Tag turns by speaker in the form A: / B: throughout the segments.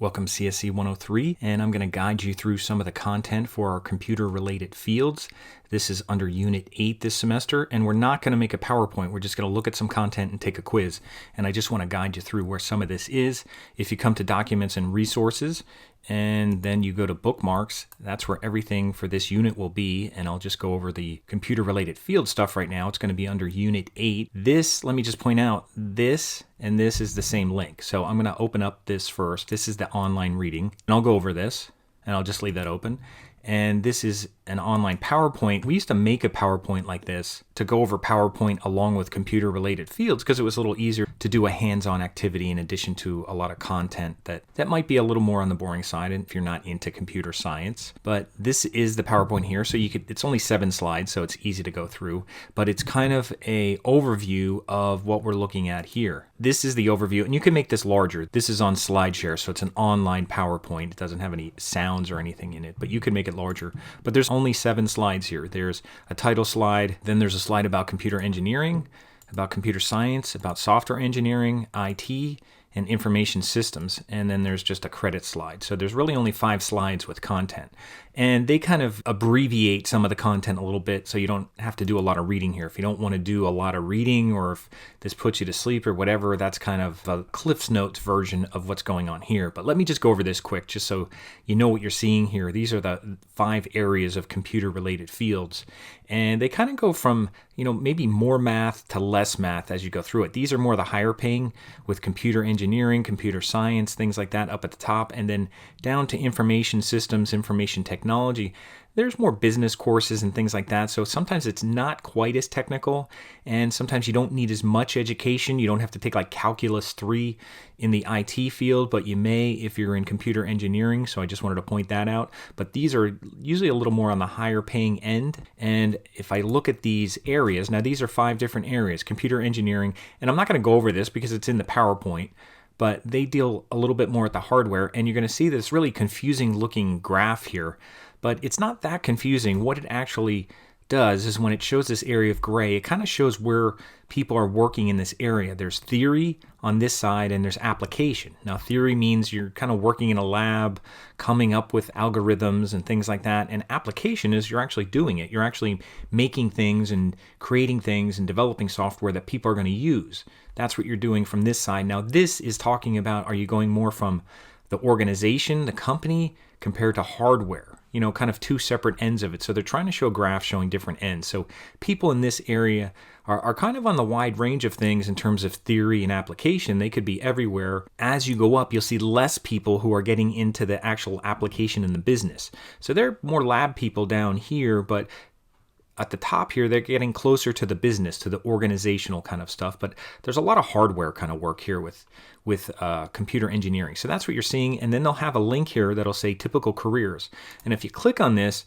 A: Welcome CSC103, and I'm going to guide you through some of the content for our computer-related fields. This is under Unit 8 this semester, and we're not going to make a PowerPoint. We're just going to look at some content and take a quiz. And I just want to guide you through where some of this is. If you come to Documents and Resources, and then you go to Bookmarks, that's where everything for this unit will be. And I'll just go over the computer-related field stuff right now. It's going to be under Unit 8. This, let me just point out, this and this is the same link. So I'm going to open up this first. This is the online reading, and I'll go over this, and I'll just leave that open. And this is an online PowerPoint. We used to make a PowerPoint like this to go over PowerPoint along with computer-related fields because it was a little easier to do a hands-on activity in addition to a lot of content that might be a little more on the boring side if you're not into computer science. But this is the PowerPoint here, so it's only 7 slides, so it's easy to go through. But it's kind of a overview of what we're looking at here. This is the overview, and you can make this larger. This is on SlideShare, so it's an online PowerPoint. It doesn't have any sounds or anything in it, but you can make it larger. But there's only 7 slides here. There's a title slide, then there's a slide about computer engineering, about computer science, about software engineering, IT, and information systems, and then there's just a credit slide. So there's really only 5 slides with content. And they kind of abbreviate some of the content a little bit so you don't have to do a lot of reading here. If you don't want to do a lot of reading, or if this puts you to sleep or whatever, that's kind of a Cliff's Notes version of what's going on here. But let me just go over this quick just so you know what you're seeing here. These are the 5 areas of computer-related fields. And they kind of go from, maybe more math to less math as you go through it. These are more the higher paying with computer engineering, computer science, things like that up at the top, and then down to information systems, information technology. There's more business courses and things like that, so sometimes it's not quite as technical, and sometimes you don't need as much education. You don't have to take like Calculus 3 in the IT field, but you may if you're in computer engineering, so I just wanted to point that out. But these are usually a little more on the higher paying end, and if I look at these areas, now these are 5 different areas, computer engineering, and I'm not going to go over this because it's in the PowerPoint, but they deal a little bit more at the hardware, and you're going to see this really confusing looking graph here. But it's not that confusing. What it actually does is when it shows this area of gray, it kind of shows where people are working in this area. There's theory on this side and there's application. Now, theory means you're kind of working in a lab, coming up with algorithms and things like that. And application is you're actually doing it. You're actually making things and creating things and developing software that people are going to use. That's what you're doing from this side. Now, this is talking about, are you going more from the organization, the company, compared to hardware? Kind of 2 separate ends of it. So they're trying to show graphs showing different ends. So people in this area are kind of on the wide range of things in terms of theory and application. They could be everywhere. As you go up, you'll see less people who are getting into the actual application in the business. So they're more lab people down here, but at the top here, they're getting closer to the business, to the organizational kind of stuff. But there's a lot of hardware kind of work here with computer engineering. So that's what you're seeing. And then they'll have a link here that'll say typical careers. And if you click on this,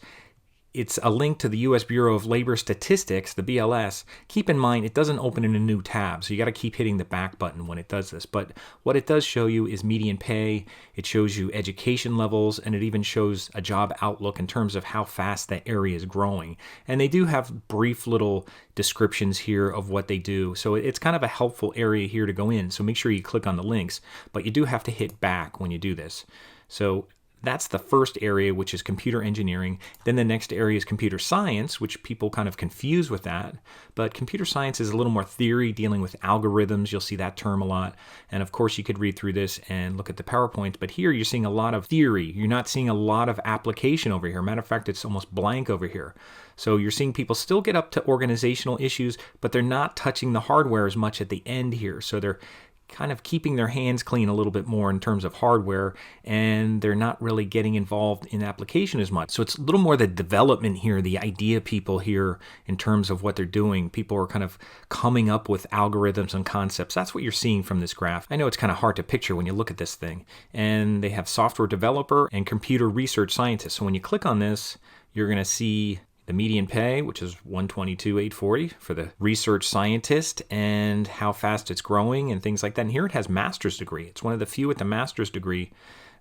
A: it's a link to the U.S. Bureau of Labor Statistics, the BLS. Keep in mind, it doesn't open in a new tab, so you got to keep hitting the back button when it does this. But what it does show you is median pay, it shows you education levels, and it even shows a job outlook in terms of how fast that area is growing. And they do have brief little descriptions here of what they do. So it's kind of a helpful area here to go in. So make sure you click on the links, but you do have to hit back when you do this. So that's the first area, which is computer engineering. Then the next area is computer science, which people kind of confuse with that. But computer science is a little more theory, dealing with algorithms. You'll see that term a lot. And of course, you could read through this and look at the PowerPoint. But here, you're seeing a lot of theory. You're not seeing a lot of application over here. Matter of fact, it's almost blank over here. So you're seeing people still get up to organizational issues, but they're not touching the hardware as much at the end here. So they're kind of keeping their hands clean a little bit more in terms of hardware, and they're not really getting involved in application as much. So it's a little more the development here, the idea people here in terms of what they're doing. People are kind of coming up with algorithms and concepts. That's what you're seeing from this graph. I know it's kind of hard to picture when you look at this thing. And they have software developer and computer research scientist. So when you click on this, you're going to see the median pay, which is $122,840 for the research scientist, and how fast it's growing and things like that. And here it has master's degree. It's one of the few with the master's degree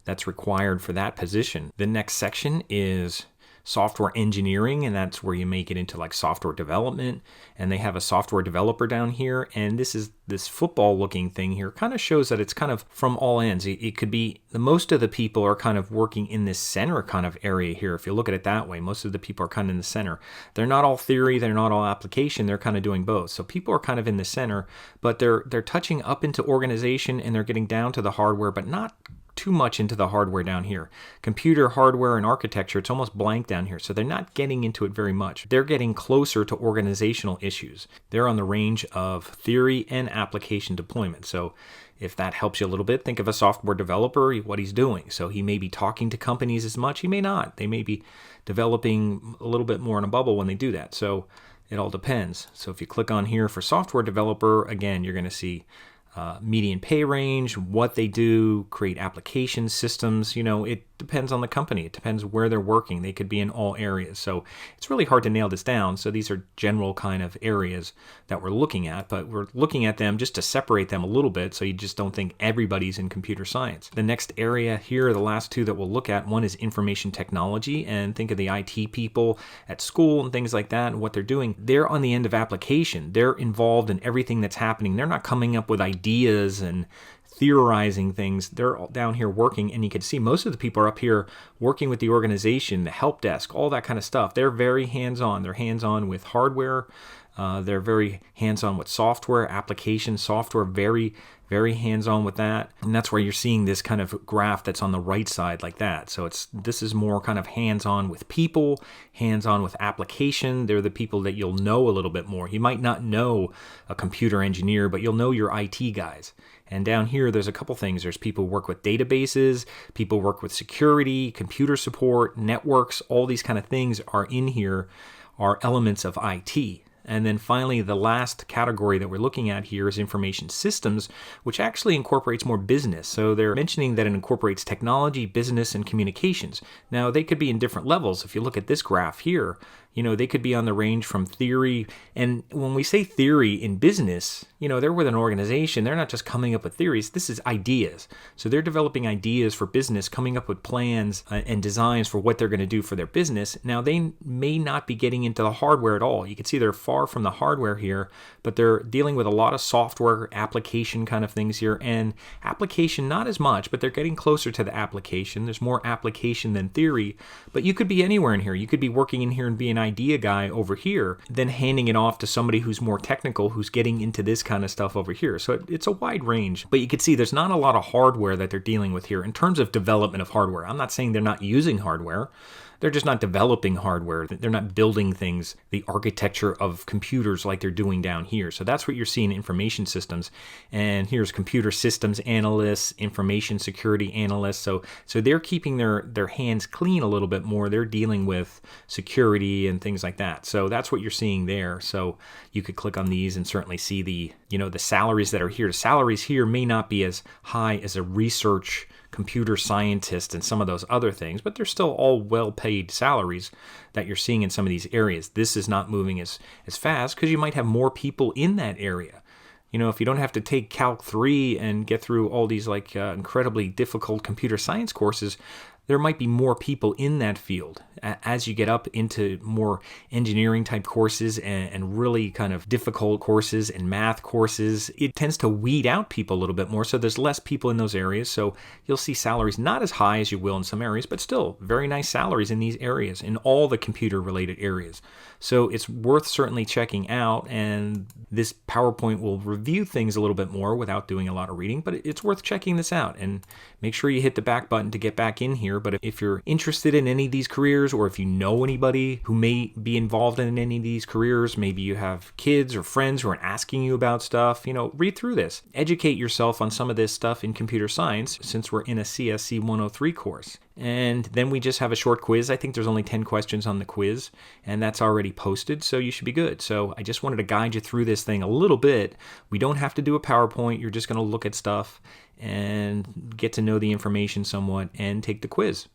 A: that's required for that position. The next section is software engineering, and that's where you make it into like software development. And they have a software developer down here. And this football looking thing here kind of shows that it's kind of from all ends. It could be most of the people are kind of working in this center kind of area here. If you look at it that way, most of the people are kind of in the center. They're not all theory, they're not all application, they're kind of doing both. So people are kind of in the center, but they're touching up into organization and they're getting down to the hardware, but not too much into the hardware down here. Computer hardware and architecture, it's almost blank down here. So they're not getting into it very much. They're getting closer to organizational issues. They're on the range of theory and application deployment. So if that helps you a little bit, think of a software developer, what he's doing. So he may be talking to companies as much, he may not. They may be developing a little bit more in a bubble when they do that. So it all depends. So if you click on here for software developer, again, you're going to see median pay range, what they do, create application systems. It depends on the company. It depends where they're working. They could be in all areas. So it's really hard to nail this down. So these are general kind of areas that we're looking at, but we're looking at them just to separate them a little bit so you just don't think everybody's in computer science. The next area here, the last two that we'll look at, one is information technology, and think of the IT people at school and things like that and what they're doing. They're on the end of application. They're involved in everything that's happening. They're not coming up with ideas and theorizing things. They're all down here working, and you can see most of the people are up here working with the organization, the help desk, all that kind of stuff. They're very hands-on. They're hands-on with hardware. They're very hands-on with software, application software, very, very hands-on with that. And that's where you're seeing this kind of graph that's on the right side like that. So this is more kind of hands-on with people, hands-on with application. They're the people that you'll know a little bit more. You might not know a computer engineer, but you'll know your IT guys. And down here, there's a couple things. There's people who work with databases, people work with security, computer support, networks, all these kind of things are in here, are elements of IT. And then finally, the last category that we're looking at here is information systems, which actually incorporates more business. So they're mentioning that it incorporates technology, business, and communications. Now, they could be in different levels. If you look at this graph here, they could be on the range from theory. And when we say theory in business, they're with an organization. They're not just coming up with theories. This is ideas. So they're developing ideas for business, coming up with plans and designs for what they're going to do for their business. Now, they may not be getting into the hardware at all. You can see they're far from the hardware here, but they're dealing with a lot of software application kind of things here. And application, not as much, but they're getting closer to the application. There's more application than theory, but you could be anywhere in here. You could be working in here and be an idea guy over here, then handing it off to somebody who's more technical, who's getting into this kind of stuff over here. So it's a wide range, but you can see there's not a lot of hardware that they're dealing with here in terms of development of hardware. I'm not saying they're not using hardware. They're just not developing hardware. They're not building things, the architecture of computers like they're doing down here. So that's what you're seeing in information systems. And here's computer systems analysts, information security analysts. So they're keeping their hands clean a little bit more. They're dealing with security and things like that. So that's what you're seeing there. So you could click on these and certainly see the salaries that are here. The salaries here may not be as high as a research computer scientist and some of those other things, but they're still all well-paid salaries that you're seeing in some of these areas. This is not moving as fast because you might have more people in that area. If you don't have to take Calc 3 and get through all these incredibly difficult computer science courses, there might be more people in that field. As you get up into more engineering type courses and really kind of difficult courses and math courses, it tends to weed out people a little bit more. So there's less people in those areas. So you'll see salaries not as high as you will in some areas, but still very nice salaries in these areas, in all the computer related areas. So it's worth certainly checking out. And this PowerPoint will review things a little bit more without doing a lot of reading, but it's worth checking this out. And make sure you hit the back button to get back in here. But if you're interested in any of these careers, or if you know anybody who may be involved in any of these careers, maybe you have kids or friends who are asking you about stuff, read through this. Educate yourself on some of this stuff in computer science, since we're in a CSC103 course. And then we just have a short quiz. I think there's only 10 questions on the quiz, and that's already posted, so you should be good. So I just wanted to guide you through this thing a little bit. We don't have to do a PowerPoint. You're just going to look at stuff and get to know the information somewhat and take the quiz.